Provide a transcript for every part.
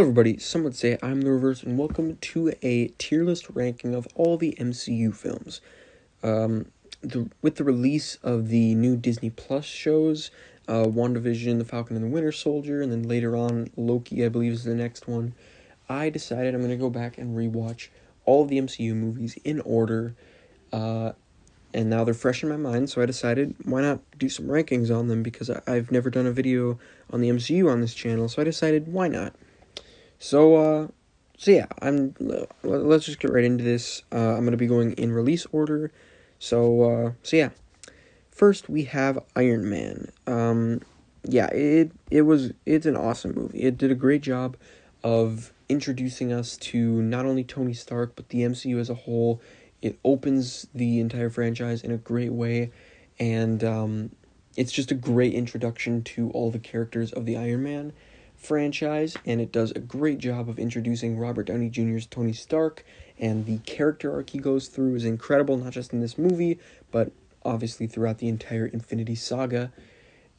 everybody, some would say I'm the reverse, and welcome to a tier list ranking of all the MCU films. With the release of the new Disney Plus shows, WandaVision, The Falcon and the Winter Soldier, and then later on Loki, I believe, is the next one, I decided I'm going to go back and rewatch all of the MCU movies in order, and now they're fresh in my mind, so I decided, why not do some rankings on them, because I've never done a video on the MCU on this channel, so I decided, why not? So yeah, let's just get right into this. I'm going to be going in release order. So yeah. First, we have Iron Man. Yeah, it's an awesome movie. It did a great job of introducing us to not only Tony Stark, but the MCU as a whole. It opens the entire franchise in a great way, and it's just a great introduction to all the characters of the Iron Man franchise, and it does a great job of introducing Robert Downey Jr.'s Tony Stark, and the character arc he goes through is incredible, not just in this movie, but obviously throughout the entire Infinity Saga.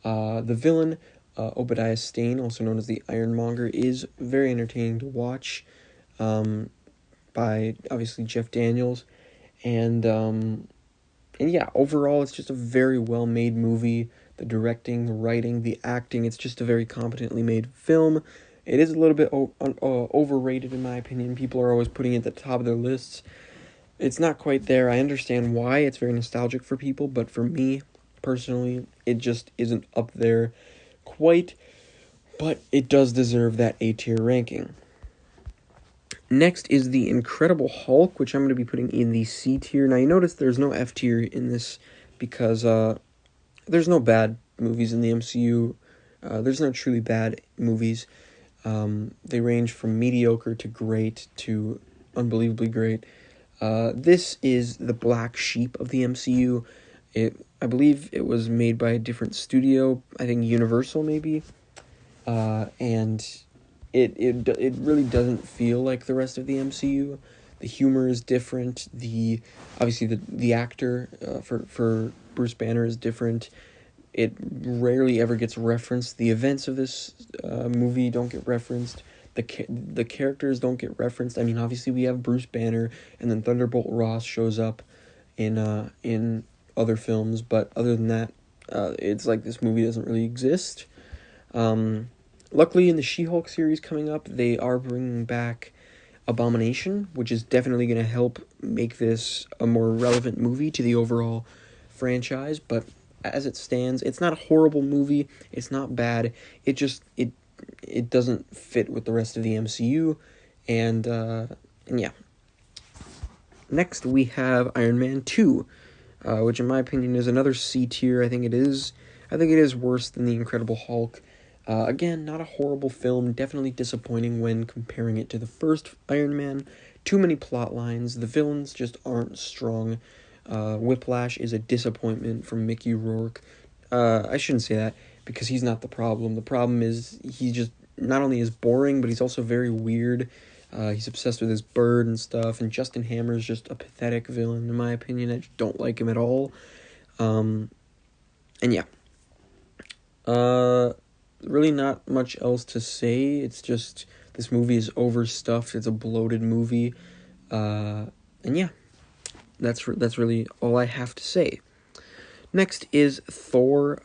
The villain, Obadiah Stane, also known as the Ironmonger, is very entertaining to watch, by obviously Jeff Daniels, and yeah, overall it's just a very well-made movie. The directing, the writing, the acting, it's just a very competently made film. It is a little bit overrated in my opinion. People are always putting it at the top of their lists. It's not quite there. I understand why. It's very nostalgic for people, but for me, personally, it just isn't up there quite, but it does deserve that A-tier ranking. Next is the Incredible Hulk, which I'm going to be putting in the C tier. Now, you notice there's no F tier in this because there's no bad movies in the MCU. There's no truly bad movies. They range from mediocre to great to unbelievably great. This is the black sheep of the MCU. I believe it was made by a different studio. I think Universal, maybe. And it really doesn't feel like the rest of the MCU. The humor is different. Obviously the actor for Bruce Banner is different. It rarely ever gets referenced. The events of this movie don't get referenced. The characters don't get referenced. I mean, obviously we have Bruce Banner, and then Thunderbolt Ross shows up in other films, but other than that, it's like this movie doesn't really exist. Luckily, in the She-Hulk series coming up, they are bringing back Abomination, which is definitely going to help make this a more relevant movie to the overall franchise, but as it stands, it's not a horrible movie. It's not bad. It doesn't fit with the rest of the MCU, and yeah. Next, we have Iron Man 2, which in my opinion is another C tier. I think it is worse than The Incredible Hulk. Again, not a horrible film, definitely disappointing when comparing it to the first Iron Man. Too many plot lines, the villains just aren't strong. Whiplash is a disappointment from Mickey Rourke. I shouldn't say that, because he's not the problem. The problem is he just not only is boring, but he's also very weird. He's obsessed with his bird and stuff, and Justin Hammer is just a pathetic villain, in my opinion. I just don't like him at all. And yeah. Really not much else to say. It's just, this movie is overstuffed. It's a bloated movie. And yeah, that's really all I have to say. Next is Thor.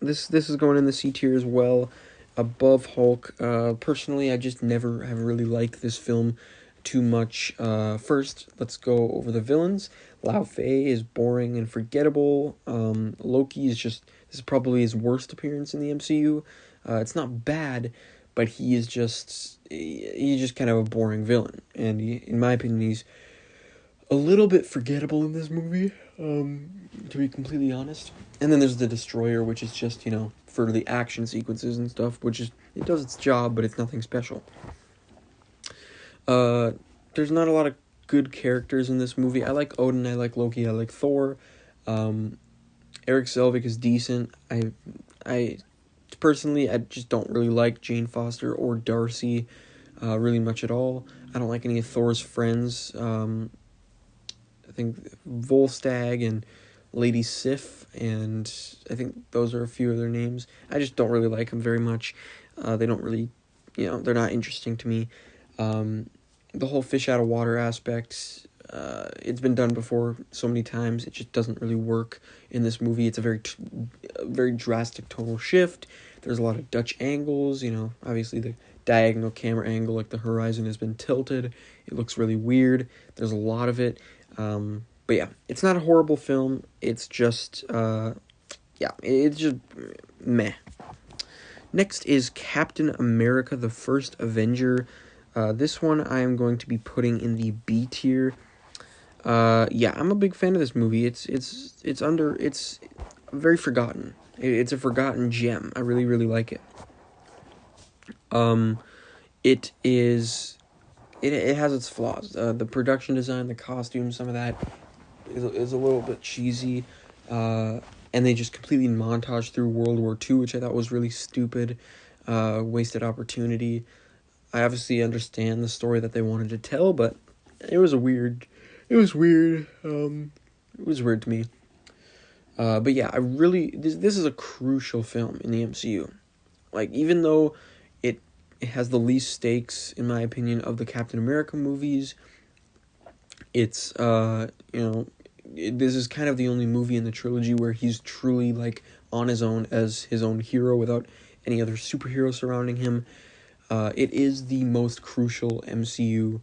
This is going in the C tier as well, above Hulk. Personally, I just never have really liked this film too much. First, let's go over the villains. Lao Fei is boring and forgettable. Loki is this is probably his worst appearance in the MCU. It's not bad, but he's just kind of a boring villain, and in my opinion, he's a little bit forgettable in this movie, to be completely honest. And then there's the Destroyer, which is just, for the action sequences and stuff, it does its job, but it's nothing special. There's not a lot of good characters in this movie. I like Odin, I like Loki, I like Thor. Eric Selvig is decent. I personally, I just don't really like Jane Foster or Darcy really much at all. I don't like any of Thor's friends. I think Volstagg and Lady Sif, and I think those are a few of their names. I just don't really like them very much. They don't really they're not interesting to me. The whole fish out of water aspect, it's been done before so many times. It just doesn't really work in this movie. It's a very drastic tonal shift. There's a lot of Dutch angles. Obviously the diagonal camera angle, like the horizon has been tilted. It looks really weird. There's a lot of it. But yeah, it's not a horrible film. It's just, it's just meh. Next is Captain America: The First Avenger. This one I am going to be putting in the B tier. I'm a big fan of this movie. It's very forgotten. It's a forgotten gem. I really, really like it. It has its flaws. The production design, the costumes, some of that is a little bit cheesy. And they just completely montage through World War II, which I thought was really stupid, wasted opportunity. I obviously understand the story that they wanted to tell, but it was weird. It was weird to me. But yeah, this is a crucial film in the MCU. Like, even though it has the least stakes, in my opinion, of the Captain America movies, it's, this is kind of the only movie in the trilogy where he's truly, like, on his own as his own hero without any other superhero surrounding him. It is the most crucial MCU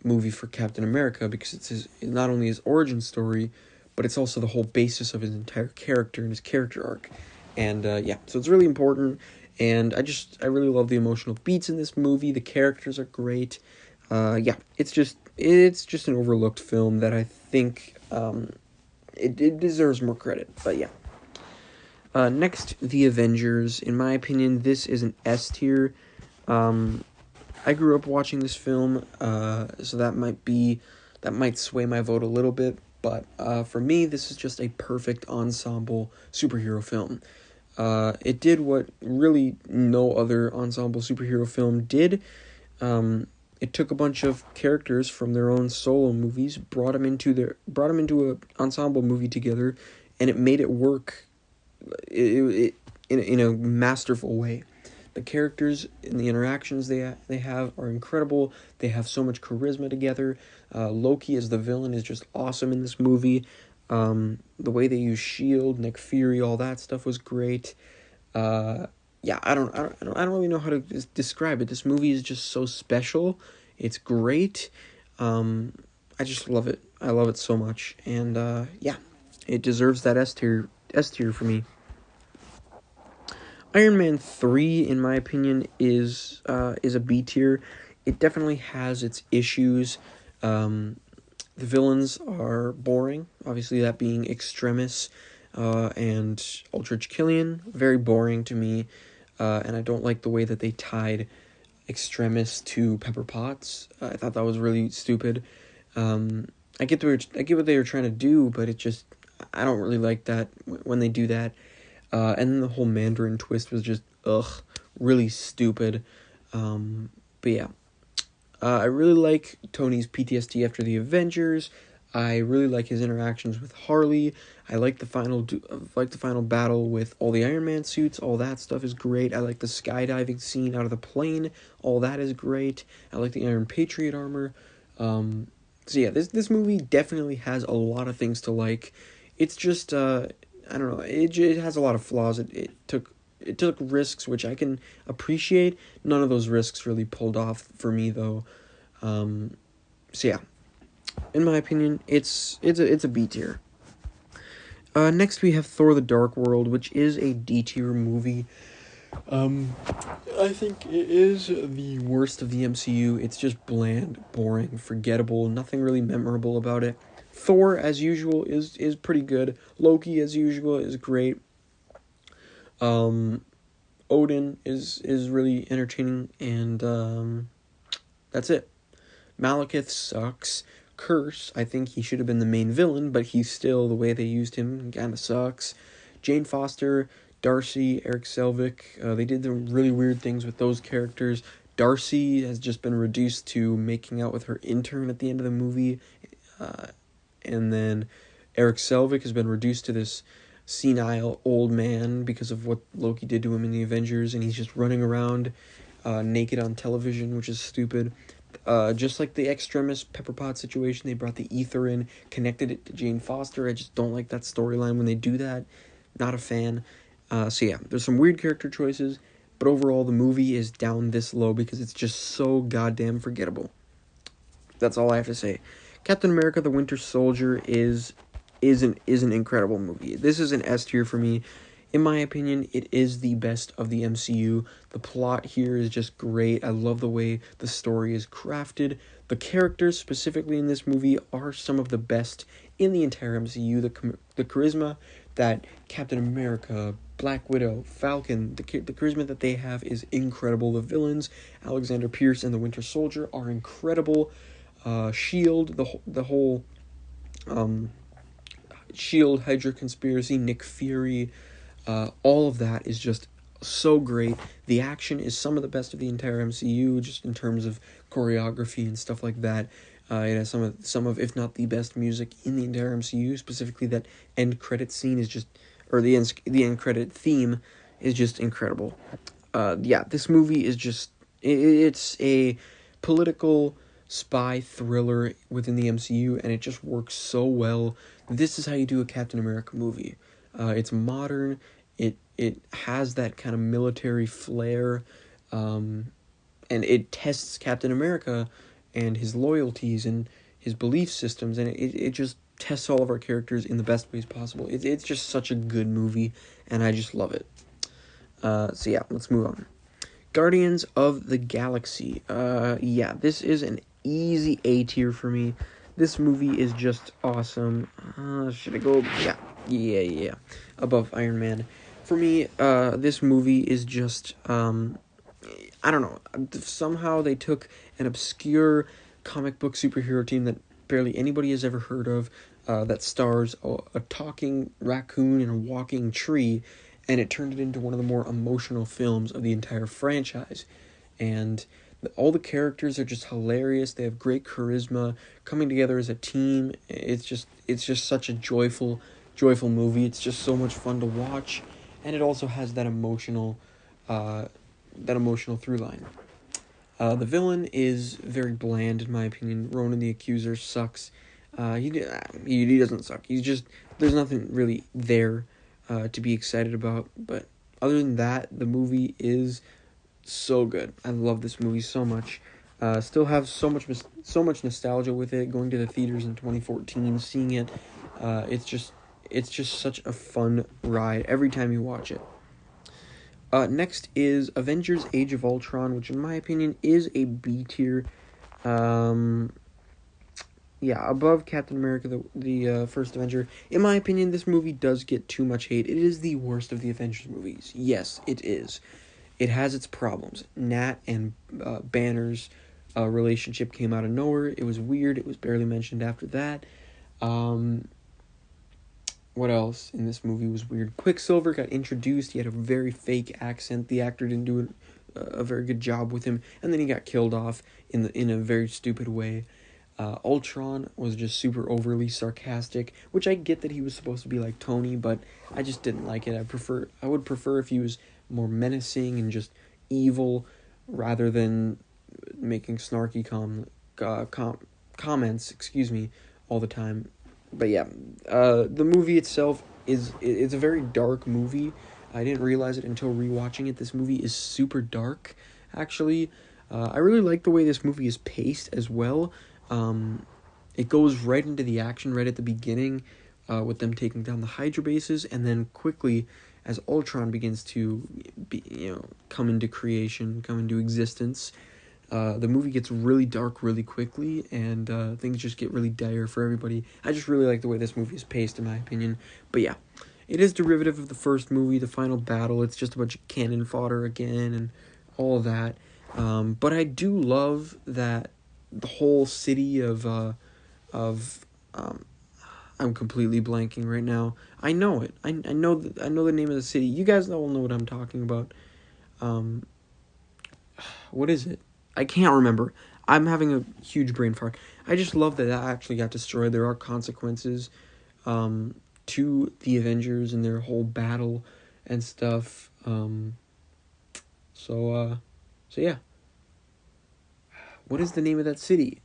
movie for Captain America because it's not only his origin story, but it's also the whole basis of his entire character and his character arc. And so it's really important. And I really love the emotional beats in this movie. The characters are great. It's just an overlooked film that I think it deserves more credit. But yeah. Next, The Avengers. In my opinion, this is an S tier. I grew up watching this film, so that might sway my vote a little bit. But for me, this is just a perfect ensemble superhero film. It did what really no other ensemble superhero film did. It took a bunch of characters from their own solo movies, brought them into an ensemble movie together, and it made it work. In a masterful way. The characters and the interactions they have are incredible. They have so much charisma together. Loki as the villain is just awesome in this movie. The way they use Shield, Nick Fury, all that stuff was great. I don't really know how to describe it. This movie is just so special. It's great. I just love it. I love it so much, and it deserves that S tier for me. Iron Man 3, in my opinion, is a B tier. It definitely has its issues. The villains are boring. Obviously, that being Extremis and Aldrich Killian. Very boring to me. And I don't like the way that they tied Extremis to Pepper Potts. I thought that was really stupid. I get what they were trying to do, but I don't really like that when they do that. And then the whole Mandarin twist was just, really stupid. But yeah. I really like Tony's PTSD after the Avengers. I really like his interactions with Harley. I like the final battle with all the Iron Man suits. All that stuff is great. I like the skydiving scene out of the plane. All that is great. I like the Iron Patriot armor. This movie definitely has a lot of things to like. It's just, I don't know. It has a lot of flaws. It took risks, which I can appreciate. None of those risks really pulled off for me, though. In my opinion, it's a B tier. Next we have Thor: The Dark World, which is a D tier movie. I think it is the worst of the MCU. It's just bland, boring, forgettable. Nothing really memorable about it. Thor, as usual, is pretty good. Loki, as usual, is great. Odin is really entertaining, and that's it. Malekith sucks. Curse, I think he should have been the main villain, but he's still, the way they used him, kind of sucks. Jane Foster, Darcy, Eric Selvig, they did the really weird things with those characters. Darcy has just been reduced to making out with her intern at the end of the movie. And then Eric Selvig has been reduced to this senile old man because of what Loki did to him in the Avengers, and he's just running around naked on television, which is stupid. Just like the Extremis Pepper Pot situation, they brought the ether in, connected it to Jane Foster. I just don't like that storyline when they do that. Not a fan. So yeah, there's some weird character choices, but overall the movie is down this low because it's just so goddamn forgettable. That's all I have to say. Captain America: The Winter Soldier is an incredible movie. This is an S tier for me. In my opinion, it is the best of the MCU. The plot here is just great. I love the way the story is crafted. The characters specifically in this movie are some of the best in the entire MCU. The charisma that Captain America, Black Widow, Falcon, the charisma that they have is incredible. The villains, Alexander Pierce and the Winter Soldier, are incredible. Shield, the whole Shield Hydra conspiracy, Nick Fury, all of that is just so great. The action is some of the best of the entire MCU, just in terms of choreography and stuff like that. It has some of, if not the best music in the entire MCU. Specifically, that end credit scene is just, or the end credit theme is just incredible. Yeah, this movie is just, it's a political spy thriller within the MCU, and it just works so well. This is how you do a Captain America movie. It's modern. It has that kind of military flair, and it tests Captain America and his loyalties and his belief systems, and it just tests all of our characters in the best ways possible. It's just such a good movie, and I just love it. So yeah, let's move on. Guardians of the Galaxy. Yeah, this is an easy A tier for me. This movie is just awesome. Should I go? Yeah. Above Iron Man. For me, this movie is just, I don't know. Somehow they took an obscure comic book superhero team that barely anybody has ever heard of, that stars a talking raccoon and a walking tree, and it turned it into one of the more emotional films of the entire franchise. And all the characters are just hilarious. They have great charisma, coming together as a team. It's just such a joyful movie. It's just so much fun to watch, and it also has that emotional through line. The villain is very bland in my opinion. Ronan the Accuser sucks. He doesn't suck. He's just, there's nothing really there to be excited about. But other than that, the movie is so good. I love this movie so much. Still have so much nostalgia with it. Going to the theaters in 2014, seeing it, it's just such a fun ride every time you watch it. Next is Avengers: Age of Ultron, which in my opinion is a B tier. Yeah, above Captain America, the first Avenger. In my opinion, this movie does get too much hate. It is the worst of the Avengers movies. Yes, it is. It has its problems. Nat and Banner's relationship came out of nowhere. It was weird. It was barely mentioned after that. What else in this movie was weird? Quicksilver got introduced. He had a very fake accent. The actor didn't do a very good job with him, and then he got killed off in a very stupid way. Ultron was just super overly sarcastic, which I get that he was supposed to be like Tony, but I just didn't like it. I would prefer if he was more menacing and just evil, rather than making snarky comments, all the time. But yeah, the movie itself it's a very dark movie. I didn't realize it until rewatching it. This movie is super dark, actually. I really like the way this movie is paced as well. It goes right into the action right at the beginning, with them taking down the Hydra bases, and then quickly, as Ultron begins to come into creation, come into existence, the movie gets really dark really quickly, and things just get really dire for everybody. I just really like the way this movie is paced, in my opinion. But yeah, it is derivative of the first movie, the final battle. It's just a bunch of cannon fodder again, and all of that. But I do love that the whole city of I'm completely blanking right now. I know it. I know the name of the city. You guys all know what I'm talking about. What is it? I can't remember. I'm having a huge brain fart. I just love that actually got destroyed. There are consequences to the Avengers and their whole battle and stuff. So So yeah, what is the name of that city?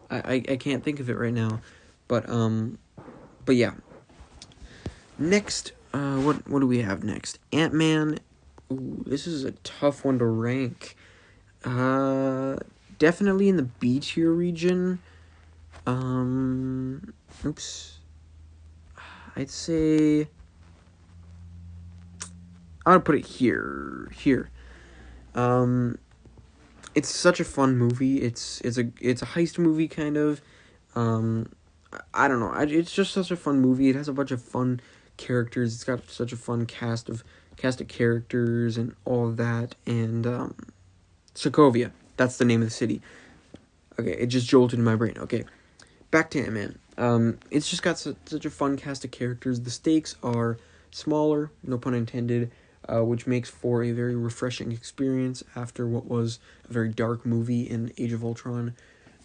I can't think of it right now, but yeah. Next, what do we have next? Ant-Man. Ooh, this is a tough one to rank. Definitely in the B tier region. Oops. I'd say I would put it here. Here. It's such a fun movie. It's a heist movie kind of. I don't know. It's just such a fun movie. It has a bunch of fun characters. It's got such a fun cast of characters and all of that. And Sokovia. That's the name of the city. Okay, it just jolted in my brain. Okay, back to Ant-Man. It's just got such a fun cast of characters. The stakes are smaller, no pun intended, which makes for a very refreshing experience after what was a very dark movie in Age of Ultron.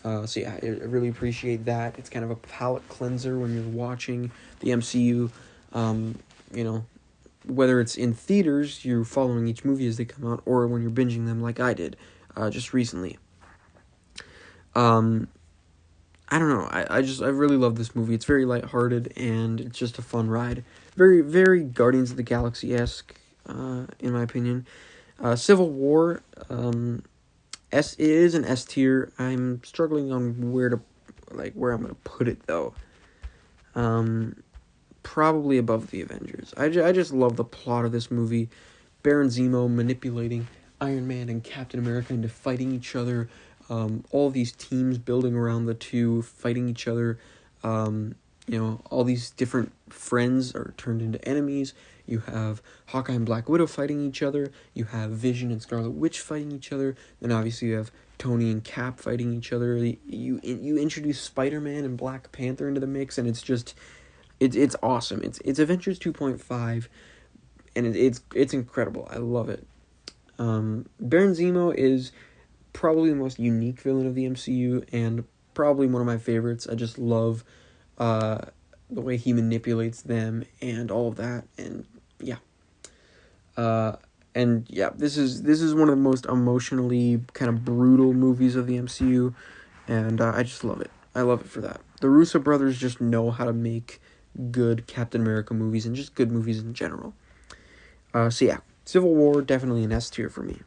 So yeah, I really appreciate that. It's kind of a palate cleanser when you're watching the MCU. You know, whether it's in theaters, you're following each movie as they come out, or when you're binging them like I did just recently. I don't know. I really love this movie. It's very lighthearted and it's just a fun ride. Very, very Guardians of the Galaxy-esque, in my opinion. Civil War, it is an S tier. I'm struggling on where I'm gonna put it though. Probably above the Avengers. I just love the plot of this movie. Baron Zemo manipulating Iron Man and Captain America into fighting each other. All these teams building around the two, fighting each other. All these different friends are turned into enemies. You have Hawkeye and Black Widow fighting each other. You have Vision and Scarlet Witch fighting each other. Then obviously you have Tony and Cap fighting each other. You introduce Spider-Man and Black Panther into the mix, and it's just it's awesome. It's Avengers 2.5, and it's incredible. I love it. Baron Zemo is probably the most unique villain of the MCU and probably one of my favorites. I just love the way he manipulates them and all of that, and yeah. This is one of the most emotionally kind of brutal movies of the MCU, and I just love it. I love it for that. The Russo brothers just know how to make good Captain America movies and just good movies in general. Civil War, definitely an S tier for me.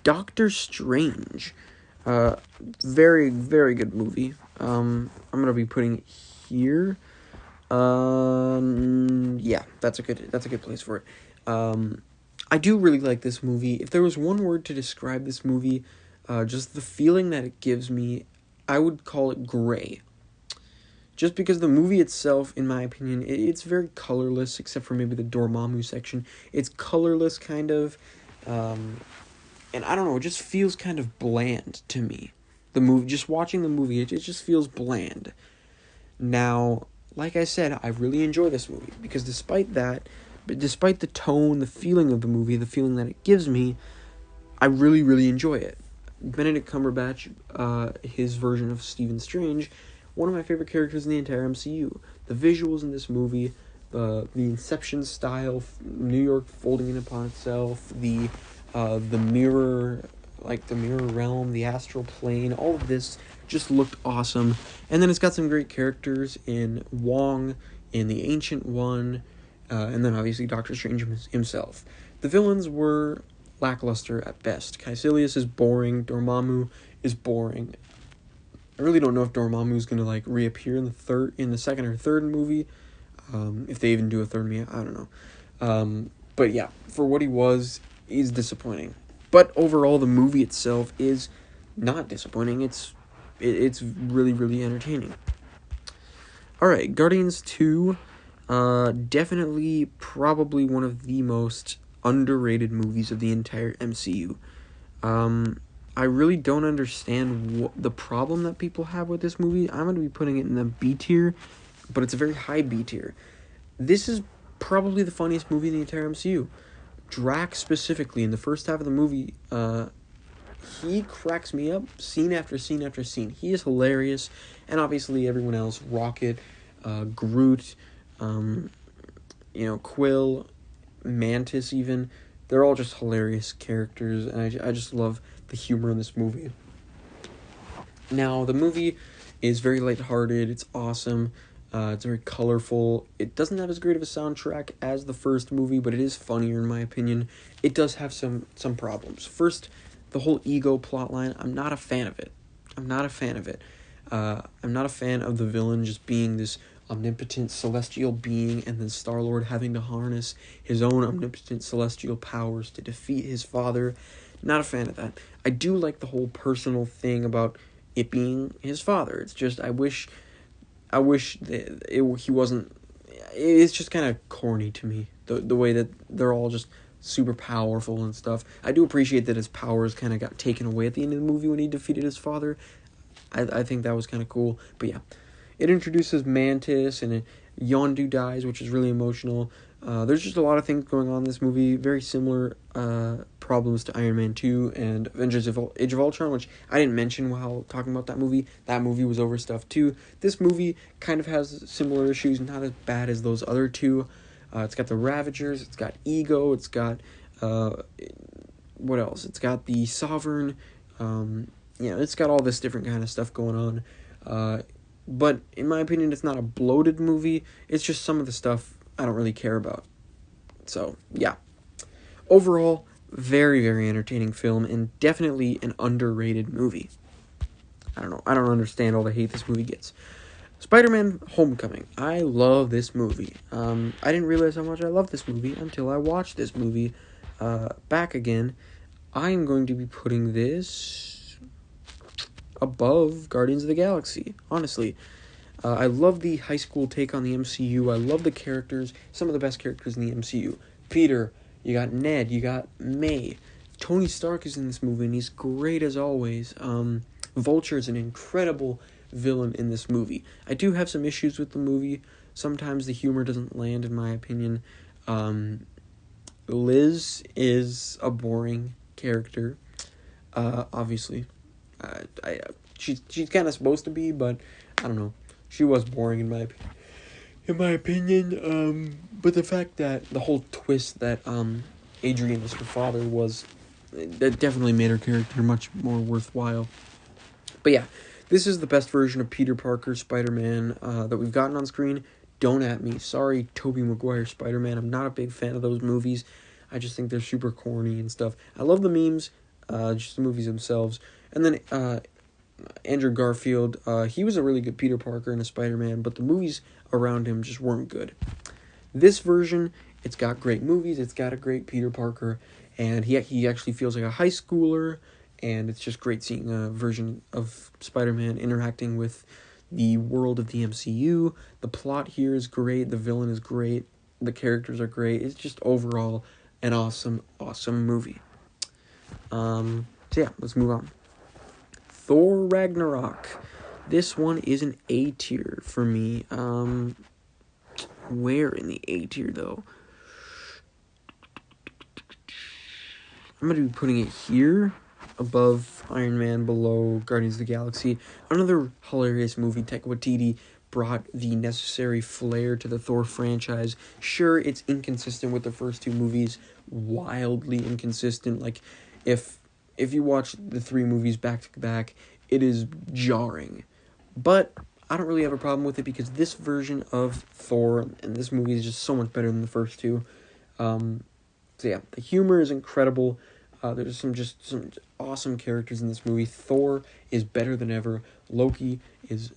Doctor Strange, very, very good movie. I'm gonna be putting it here. That's a good place for it. I do really like this movie. If there was one word to describe this movie, just the feeling that it gives me, I would call it gray. Just because the movie itself, in my opinion, it's very colorless, except for maybe the Dormammu section. It's colorless, kind of, and I don't know, it just feels kind of bland to me. The movie, just watching the movie, it just feels bland. Now, like I said, I really enjoy this movie, because despite the tone, the feeling of the movie, the feeling that it gives me, I really, really enjoy it. Benedict Cumberbatch, his version of Stephen Strange, one of my favorite characters in the entire MCU. The visuals in this movie, the Inception style, New York folding in upon itself, the mirror, like the mirror realm, the astral plane, all of this just looked awesome. And then it's got some great characters in Wong, in the Ancient One, and then obviously Doctor Strange himself. The villains were lackluster at best. Caecilius is boring. Dormammu is boring. I really don't know if Dormammu is gonna reappear in the second or third movie, if they even do a third movie. I don't know. But yeah, for what he was, he's disappointing. But overall, the movie itself is not disappointing. It's really, really entertaining. All right, Guardians 2, definitely probably one of the most underrated movies of the entire MCU. I really don't understand the problem that people have with this movie. I'm going to be putting it in the B tier, but it's a very high B tier. This is probably the funniest movie in the entire MCU. Drax specifically, in the first half of the movie, he cracks me up scene after scene after scene. He is hilarious, and obviously everyone else, Rocket, Groot, Quill, Mantis even, they're all just hilarious characters, and I just love the humor in this movie. Now, the movie is very lighthearted. It's awesome. It's very colorful. It doesn't have as great of a soundtrack as the first movie, but it is funnier in my opinion. It does have some problems. First, the whole ego plotline. I'm not a fan of it. I'm not a fan of the villain just being this omnipotent celestial being, and then Star-Lord having to harness his own omnipotent celestial powers to defeat his father. Not a fan of that. I do like the whole personal thing about it being his father. It's just I wish that he wasn't. It's just kind of corny to me, the way that they're all just super powerful and stuff. I do appreciate that his powers kind of got taken away at the end of the movie when he defeated his father. I think that was kind of cool. But yeah, it introduces Mantis, and Yondu dies, which is really emotional. There's just a lot of things going on in this movie. Very similar problems to Iron Man 2 and Avengers Age of Ultron, which I didn't mention while talking about that movie. That movie was overstuffed too. This movie kind of has similar issues, not as bad as those other two. It's got the Ravagers, it's got Ego, it's got... what else? It's got the Sovereign. It's got all this different kind of stuff going on. But in my opinion, it's not a bloated movie. It's just some of the stuff I don't really care about. So, yeah. Overall, very, very entertaining film, and definitely an underrated movie. I don't know. I don't understand all the hate this movie gets. Spider-Man Homecoming. I love this movie. I didn't realize how much I loved this movie until I watched this movie back again. I am going to be putting this above Guardians of the Galaxy, honestly. I love the high school take on the MCU. I love the characters, some of the best characters in the MCU. Peter, you got Ned, you got May. Tony Stark is in this movie, and he's great as always. Vulture is an incredible villain in this movie. I do have some issues with the movie. Sometimes the humor doesn't land, in my opinion. Liz is a boring character, obviously. She's kind of supposed to be, but I don't know. She was boring in my opinion. But the fact that the whole twist that Adrian was her father that definitely made her character much more worthwhile. But yeah, this is the best version of Peter Parker Spider-Man that we've gotten on screen. Don't at me. Sorry, Tobey Maguire Spider-Man. I'm not a big fan of those movies. I just think they're super corny and stuff. I love the memes, just the movies themselves. And then Andrew Garfield, he was a really good Peter Parker and a Spider-Man, but the movies around him just weren't good. This version, it's got great movies, it's got a great Peter Parker, and he actually feels like a high schooler, and it's just great seeing a version of Spider-Man interacting with the world of the MCU. The plot here is great, the villain is great, the characters are great. It's just overall an awesome, awesome movie. So yeah, let's move on. Thor Ragnarok. This one is an A tier for me. Where in the A tier though? I'm going to be putting it here, above Iron Man, below Guardians of the Galaxy. Another hilarious movie. Taika Waititi brought the necessary flair to the Thor franchise. Sure, it's inconsistent with the first two movies. Wildly inconsistent. Like, if you watch the three movies back to back, it is jarring. But I don't really have a problem with it because this version of Thor and this movie is just so much better than the first two. So yeah, the humor is incredible. There's some awesome characters in this movie. Thor is better than ever. Loki is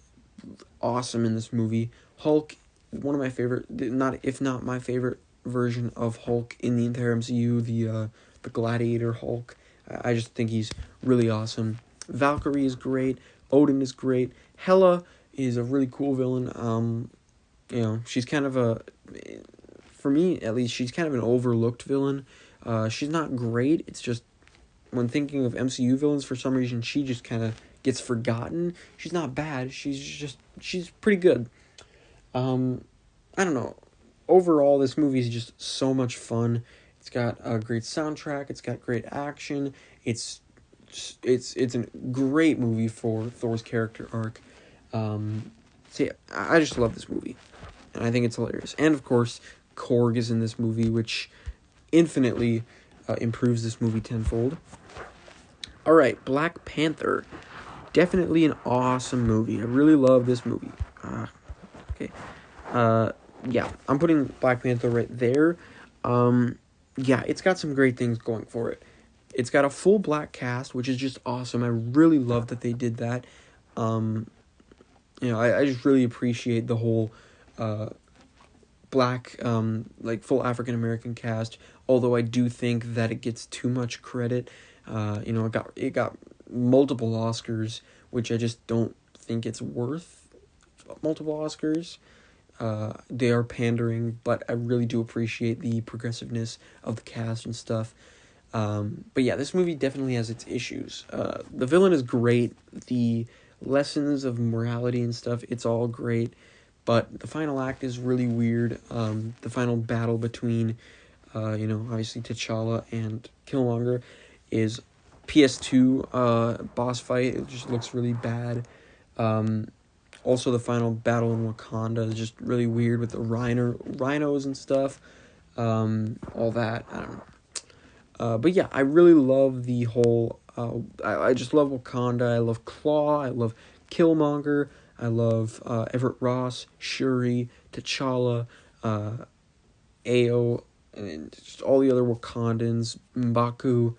awesome in this movie. Hulk, one of my favorite, if not my favorite version of Hulk in the entire MCU, the Gladiator Hulk. I just think he's really awesome. Valkyrie is great. Odin is great. Hela is a really cool villain. She's kind of for me at least, she's kind of an overlooked villain. She's not great. It's just when thinking of MCU villains, for some reason, she just kind of gets forgotten. She's not bad. She's pretty good. I don't know. Overall, this movie is just so much fun. It's got a great soundtrack. It's got great action. It's a great movie for Thor's character arc. So yeah, I just love this movie, and I think it's hilarious. And of course, Korg is in this movie, which infinitely improves this movie tenfold. All right, Black Panther. Definitely an awesome movie. I really love this movie. Okay. Yeah, I'm putting Black Panther right there. Yeah, it's got some great things going for it. It's got a full black cast, which is just awesome. I really love that they did that. I just really appreciate the whole black, like full African American cast. Although I do think that it gets too much credit. It got multiple Oscars, which I just don't think it's worth multiple Oscars. They are pandering, but I really do appreciate the progressiveness of the cast and stuff. But yeah, this movie definitely has its issues. The villain is great. The lessons of morality and stuff, it's all great. But the final act is really weird. The final battle between, obviously T'Challa and Killmonger is PS2 boss fight. It just looks really bad. Also, the final battle in Wakanda is just really weird with the rhinos and stuff. All that. I don't know. But yeah, I really love the whole... I just love Wakanda. I love Claw. I love Killmonger. I love Everett Ross, Shuri, T'Challa, Ayo, and just all the other Wakandans, M'Baku.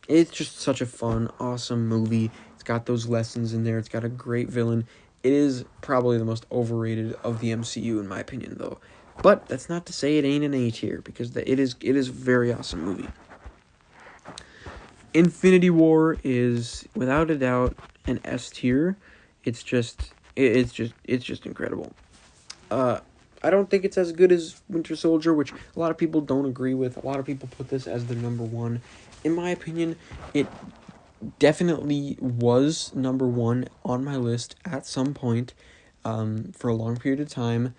It's just such a fun, awesome movie. It's got those lessons in there. It's got a great villain. It is probably the most overrated of the MCU, in my opinion, though. But that's not to say it ain't an A tier, because it is a very awesome movie. Infinity War is, without a doubt, an S tier. It's just incredible. I don't think it's as good as Winter Soldier, which a lot of people don't agree with. A lot of people put this as their number one. In my opinion, it definitely was number one on my list at some point for a long period of time.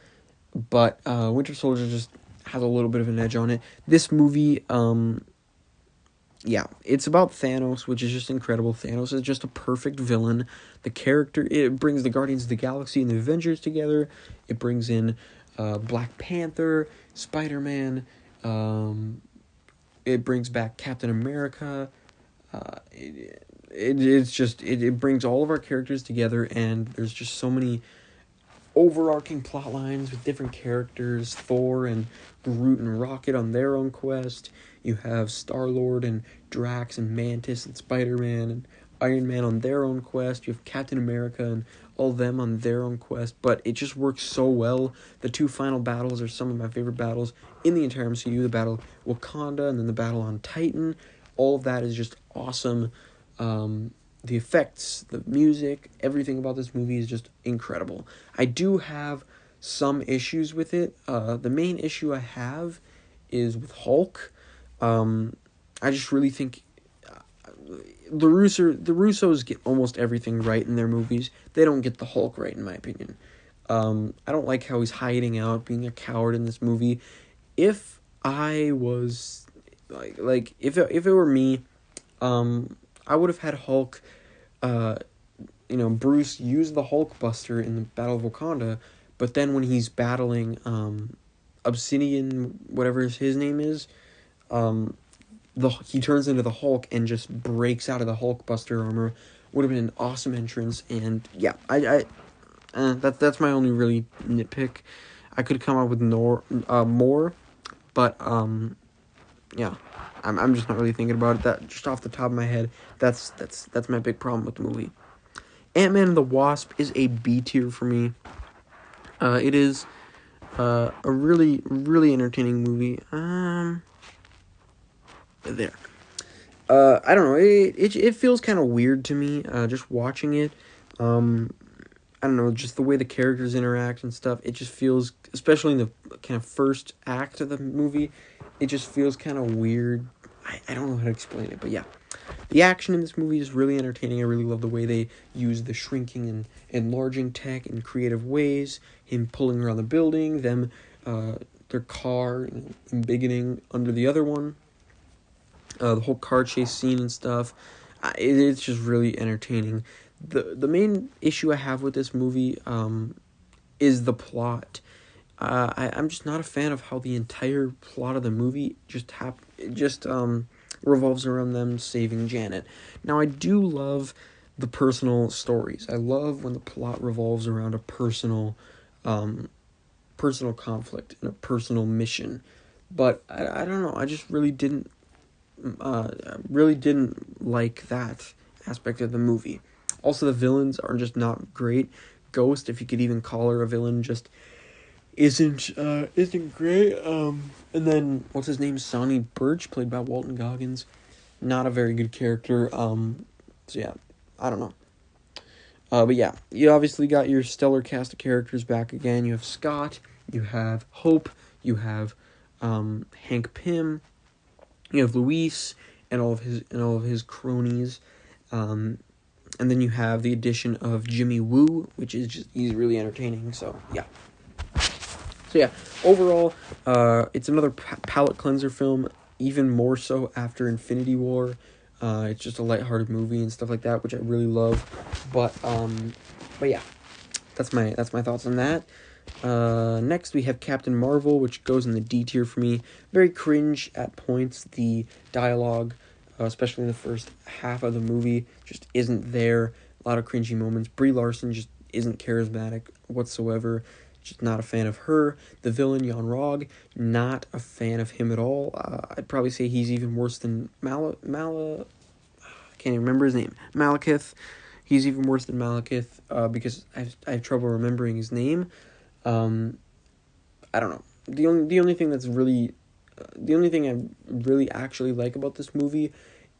But Winter Soldier just has a little bit of an edge on it. This movie, it's about Thanos, which is just incredible. Thanos is just a perfect villain. The character, it brings the Guardians of the Galaxy and the Avengers together. It brings in Black Panther, Spider-Man. It brings back Captain America. It brings all of our characters together, and there's just so many overarching plot lines with different characters. Thor and Groot and Rocket on their own quest. You have Star-Lord and Drax and Mantis and Spider-Man and Iron Man on their own quest. You have Captain America and all of them on their own quest. But it just works so well. The two final battles are some of my favorite battles in the entire MCU. The battle of Wakanda and then the battle on Titan. All of that is just awesome. The effects, the music, everything about this movie is just incredible. I do have some issues with it. The main issue I have is with Hulk. I just really think the Russos get almost everything right in their movies. They don't get the Hulk right, in my opinion. I don't like how he's hiding out, being a coward in this movie. If I was like if it were me, I would have had Hulk, Bruce use the Hulk Buster in the Battle of Wakanda, but then when he's battling Obsidian, whatever his name is, he turns into the Hulk and just breaks out of the Hulk Buster armor. Would have been an awesome entrance, and yeah, that's my only really nitpick. I could come up with more, but yeah, I'm just not really thinking about it. That just off the top of my head, that's my big problem with the movie. Ant-Man and the Wasp is a B tier for me. It is a really, really entertaining movie. There. I don't know. It feels kind of weird to me. Just watching it. I don't know. Just the way the characters interact and stuff. It just feels, especially in the kind of first act of the movie, it just feels kind of weird. I don't know how to explain it, but yeah. The action in this movie is really entertaining. I really love the way they use the shrinking and enlarging tech in creative ways. Him pulling around the building, them, their car embiggening under the other one. The whole car chase scene and stuff. It's just really entertaining. The main issue I have with this movie is the plot. I'm just not a fan of how the entire plot of the movie it just revolves around them saving Janet. Now, I do love the personal stories. I love when the plot revolves around a personal conflict and a personal mission. But I don't know. I just really didn't like that aspect of the movie. Also, the villains are just not great. Ghost, if you could even call her a villain, just isn't great. And then what's his name? Sonny Birch, played by Walton Goggins, not a very good character. So yeah, I don't know. But yeah, you obviously got your stellar cast of characters back again. You have Scott, you have Hope, you have Hank Pym, you have Luis and all of his cronies. And then you have the addition of Jimmy Woo, which is he's really entertaining. So yeah. So yeah, overall, it's another palate cleanser film, even more so after Infinity War. It's just a lighthearted movie and stuff like that, which I really love. But yeah, that's my thoughts on that. Next we have Captain Marvel, which goes in the D tier for me. Very cringe at points. The dialogue, especially in the first half of the movie, just isn't there. A lot of cringy moments. Brie Larson just isn't charismatic whatsoever. Just not a fan of her. The villain, Jan Rog, not a fan of him at all. I'd probably say he's even worse than I can't even remember his name. Malekith. He's even worse than Malekith, because I have trouble remembering his name. I don't know. The only thing that's really, the only thing I really actually like about this movie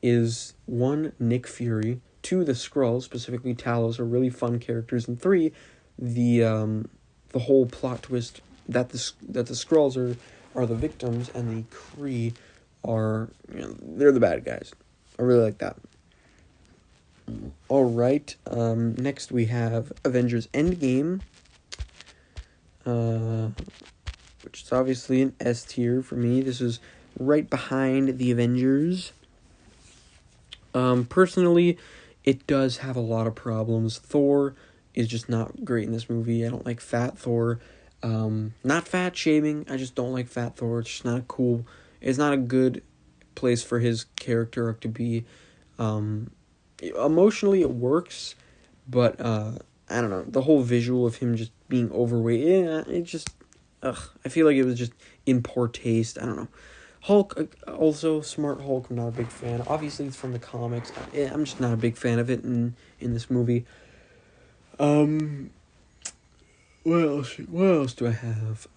is, 1, Nick Fury, 2, the Skrulls, specifically Talos, are really fun characters, and 3, the whole plot twist that the Skrulls are the victims and the Kree are, they're the bad guys. I really like that. All right. Next we have Avengers Endgame, which is obviously an S tier for me. This is right behind the Avengers. Personally, it does have a lot of problems. Thor is just not great in this movie. I don't like fat Thor. Not fat shaming. I just don't like fat Thor. It's just not cool. It's not a good place for his character arc to be. Emotionally it works, but I don't know. The whole visual of him just being overweight, it just, I feel like it was just in poor taste. I don't know. Hulk, also Smart Hulk, I'm not a big fan. Obviously it's from the comics. I'm just not a big fan of it in this movie. What else do I have?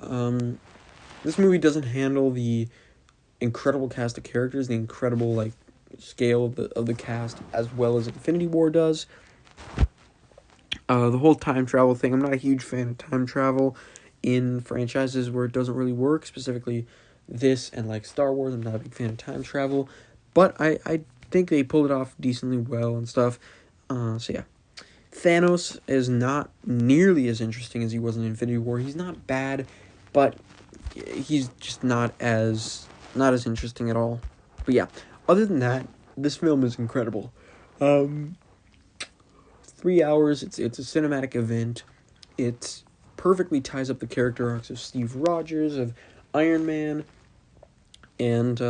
This movie doesn't handle the incredible cast of characters, the incredible scale of the cast, as well as Infinity War does. The whole time travel thing, I'm not a huge fan of time travel in franchises where it doesn't really work, specifically this and Star Wars. I'm not a big fan of time travel, but I think they pulled it off decently well and stuff. So yeah. Thanos is not nearly as interesting as he was in Infinity War. He's not bad, but he's just not as interesting at all. But yeah, other than that, this film is incredible. 3 hours, it's a cinematic event. It perfectly ties up the character arcs of Steve Rogers, of Iron Man, and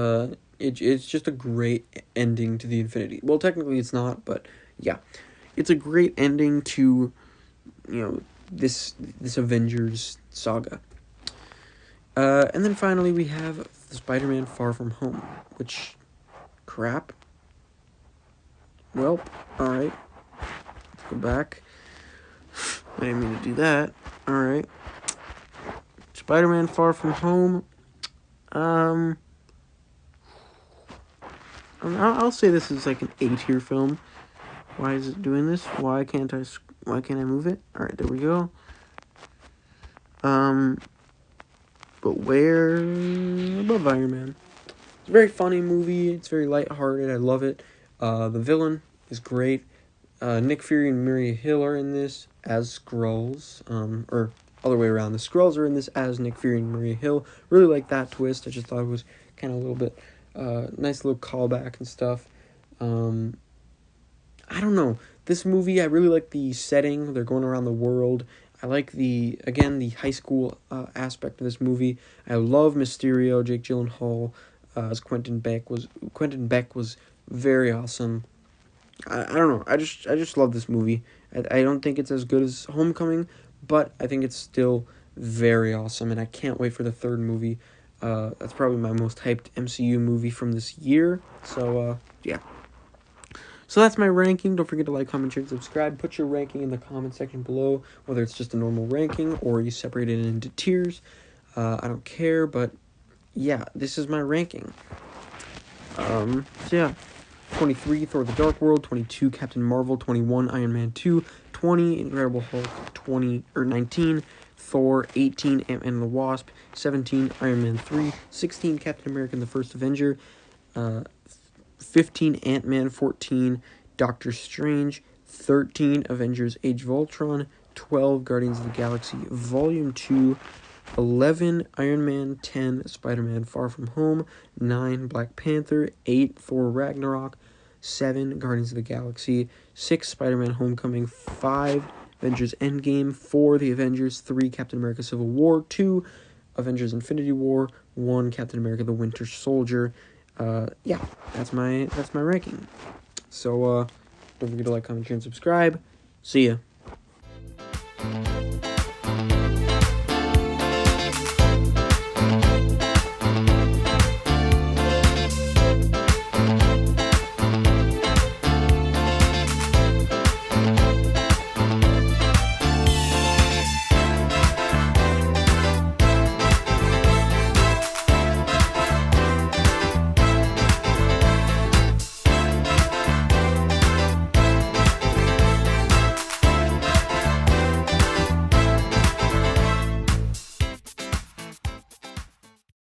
it's just a great ending to the Infinity. Well, technically it's not, but yeah. It's a great ending to, this Avengers saga. And then finally we have the Spider-Man Far From Home, which, crap. Well, alright. Let's go back. I didn't mean to do that. Alright. Spider-Man Far From Home. I'll say this is an A tier film. Why is it doing this? Why can't I move it? Alright, there we go. But where above Iron Man? It's a very funny movie. It's very lighthearted. I love it. The villain is great. Nick Fury and Maria Hill are in this as Skrulls. Or other way around. The Skrulls are in this as Nick Fury and Maria Hill. Really like that twist. I just thought it was kind of a little bit nice little callback and stuff. I don't know. This movie, I really like the setting. They're going around the world. I like the high school aspect of this movie. I love Mysterio, Jake Gyllenhaal. as Quentin Beck was very awesome. I don't know. I just love this movie. I don't think it's as good as Homecoming, but I think it's still very awesome, and I can't wait for the third movie. That's probably my most hyped MCU movie from this year. So yeah. So that's my ranking. Don't forget to like, comment, share, and subscribe. Put your ranking in the comment section below, whether it's just a normal ranking or you separate it into tiers. I don't care, but yeah, this is my ranking. So yeah. 23, Thor the Dark World. 22, Captain Marvel. 21, Iron Man 2. 20, Incredible Hulk. 19, Thor. 18, Ant-Man and the Wasp. 17, Iron Man 3. 16, Captain America and the First Avenger. 15, Ant-Man. 14, Doctor Strange. 13, Avengers Age of Ultron. 12, Guardians of the Galaxy Volume 2. 11, Iron Man. 10, Spider-Man Far From Home. 9, Black Panther. 8, Thor Ragnarok. 7, Guardians of the Galaxy. 6, Spider-Man Homecoming. 5, Avengers Endgame. 4, The Avengers. 3, Captain America Civil War. 2, Avengers Infinity War. 1, Captain America the Winter Soldier. Yeah, that's my ranking. So don't forget to like, comment, share, and subscribe. See ya.